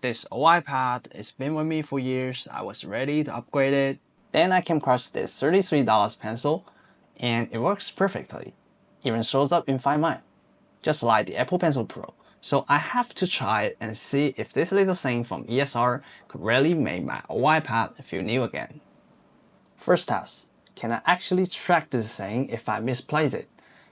This old iPad, it's been with me for years. I was ready to upgrade it. Then I came across this $33 pencil, and it works perfectly. Even shows up in Find My, just like the Apple Pencil Pro. So I have to try it and see if this little thing from ESR could really make my old iPad feel new again. First test, can I actually track this thing if I misplace it?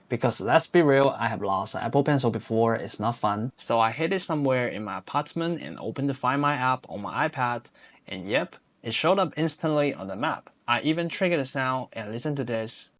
Because let's be real, I have lost an Apple Pencil before, it's not fun. So I hid it somewhere in my apartment and opened the Find My app on my iPad, and yep, it showed up instantly on the map. I even triggered the sound and listened to this.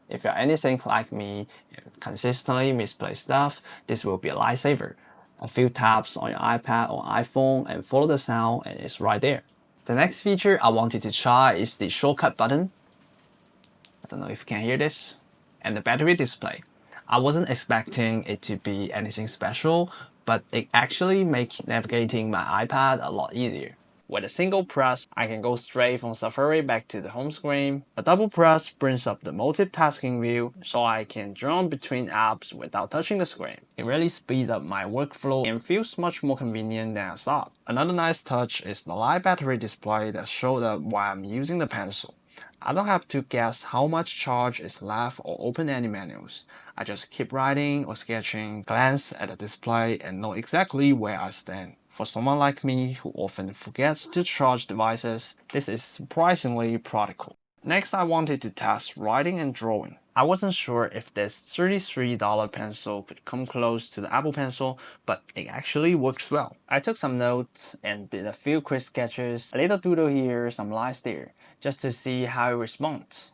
If you're anything like me and consistently misplace stuff, this will be a lifesaver. A few taps on your iPad or iPhone and follow the sound and it's right there. The next feature I wanted to try is the shortcut button. I don't know if you can hear this. And the battery display. I wasn't expecting it to be anything special, but it actually makes navigating my iPad a lot easier. With a single press, I can go straight from Safari back to the home screen. A double press brings up the multitasking view so I can jump between apps without touching the screen. It really speeds up my workflow and feels much more convenient than I thought. Another nice touch is the live battery display that showed up while I'm using the pencil. I don't have to guess how much charge is left or open any menus. I just keep writing or sketching, glance at the display, and know exactly where I stand. For someone like me who often forgets to charge devices, this is surprisingly practical. Next, I wanted to test writing and drawing. I wasn't sure if this $33 pencil could come close to the Apple Pencil, but it actually works well. I took some notes and did a few quick sketches, a little doodle here, some lines there, just to see how it responds.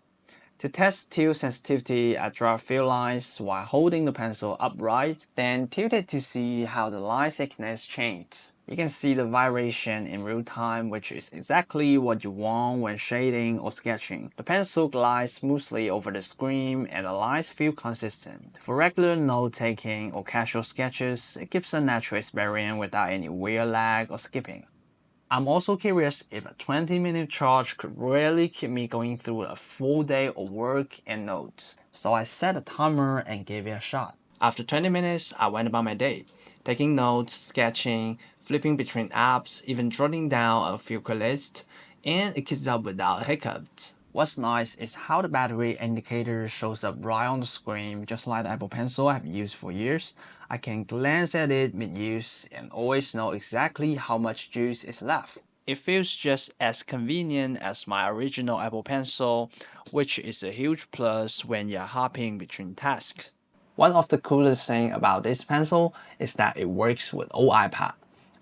To test tilt sensitivity, I draw a few lines while holding the pencil upright, then tilt it to see how the line thickness changes. You can see the variation in real time, which is exactly what you want when shading or sketching. The pencil glides smoothly over the screen and the lines feel consistent. For regular note-taking or casual sketches, it gives a natural experience without any weird lag or skipping. I'm also curious if a 20-minute charge could really keep me going through a full day of work and notes. So I set a timer and gave it a shot. After 20 minutes, I went about my day, taking notes, sketching, flipping between apps, even jotting down a few quick lists, and it keeps up without hiccups. What's nice is how the battery indicator shows up right on the screen, just like the Apple Pencil I've used for years. I can glance at it mid-use and always know exactly how much juice is left. It feels just as convenient as my original Apple Pencil, which is a huge plus when you're hopping between tasks. One of the coolest things about this pencil is that it works with old iPad.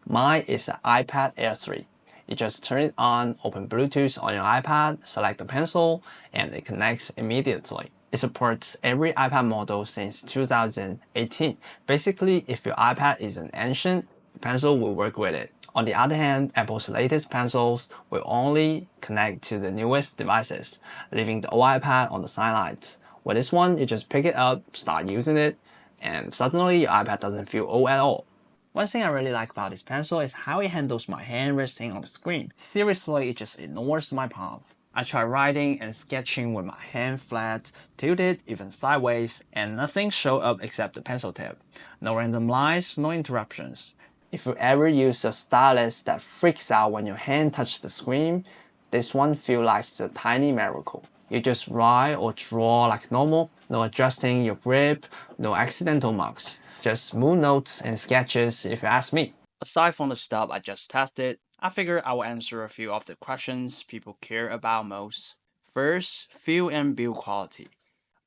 Mine is an iPad Air 3. You just turn it on, open Bluetooth on your iPad, select the pencil, and it connects immediately. It supports every iPad model since 2018. Basically, if your iPad is an ancient, the pencil will work with it. On the other hand, Apple's latest pencils will only connect to the newest devices, leaving the old iPad on the sidelines. With this one, you just pick it up, start using it, and suddenly your iPad doesn't feel old at all. One thing I really like about this pencil is how it handles my hand resting on the screen. Seriously, it just ignores my palm. I try writing and sketching with my hand flat, tilted, even sideways, and nothing showed up except the pencil tip. No random lines, no interruptions. If you ever use a stylus that freaks out when your hand touches the screen, this one feels like a tiny miracle. You just write or draw like normal, no adjusting your grip, no accidental marks. Just smooth notes and sketches if you ask me. Aside from the stuff I just tested, I figured I will answer a few of the questions people care about most. First, feel and build quality.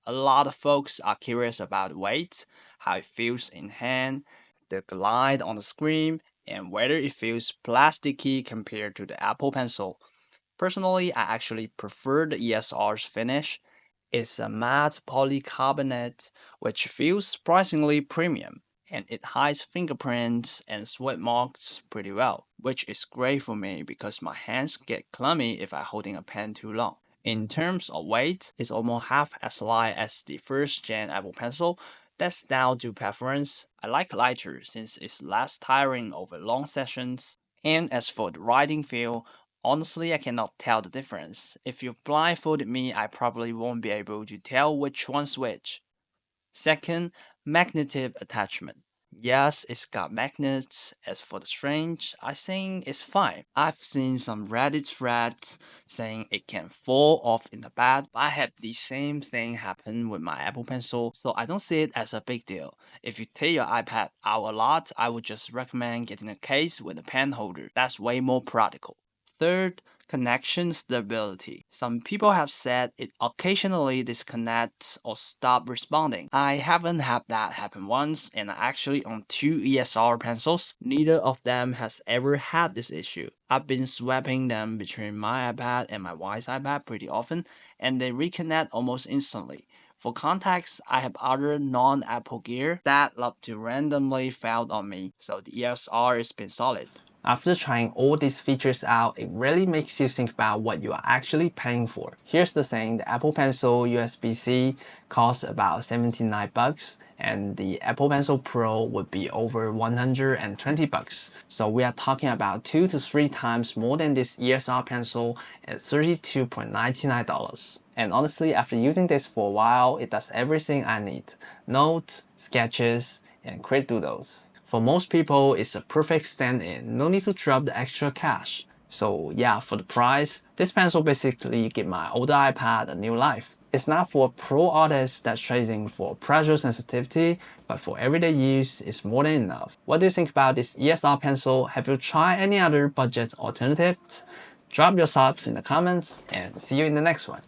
A lot of folks are curious about weight, how it feels in hand, the glide on the screen, and whether it feels plasticky compared to the Apple Pencil. Personally, I actually prefer the ESR's finish. It's a matte polycarbonate, which feels surprisingly premium, and it hides fingerprints and sweat marks pretty well, which is great for me because my hands get clammy if I'm holding a pen too long. In terms of weight, it's almost half as light as the first gen Apple Pencil. That's down to preference. I like lighter since it's less tiring over long sessions. And as for the writing feel, Honestly, I cannot tell the difference. If you blindfolded me, I probably won't be able to tell which one's which. Second, magnetic attachment. Yes, it's got magnets. As for the strange, I think it's fine. I've seen some Reddit threads saying it can fall off in the bed, but I had the same thing happen with my Apple Pencil, so I don't see it as a big deal. If you take your iPad out a lot, I would just recommend getting a case with a pen holder. That's way more practical. Third, connection stability. Some people have said it occasionally disconnects or stop responding. I haven't had that happen once, and I actually own two ESR pencils. Neither of them has ever had this issue. I've been swapping them between my iPad and my wife's iPad pretty often, and they reconnect almost instantly. For context, I have other non-Apple gear that love to randomly fail on me, so the ESR has been solid. After trying all these features out, it really makes you think about what you are actually paying for. Here's the thing, the Apple Pencil USB-C costs about 79 bucks and the Apple Pencil Pro would be over 120 bucks. So we are talking about 2 to 3 times more than this ESR pencil at $32.99. And honestly, after using this for a while, it does everything I need. Notes, sketches, and create doodles. For most people, it's a perfect stand-in, no need to drop the extra cash. So yeah, for the price, this pencil basically gives my older iPad a new life. It's not for pro artists that's chasing for pressure sensitivity, but for everyday use, it's more than enough. What do you think about this ESR pencil? Have you tried any other budget alternatives? Drop your thoughts in the comments and see you in the next one.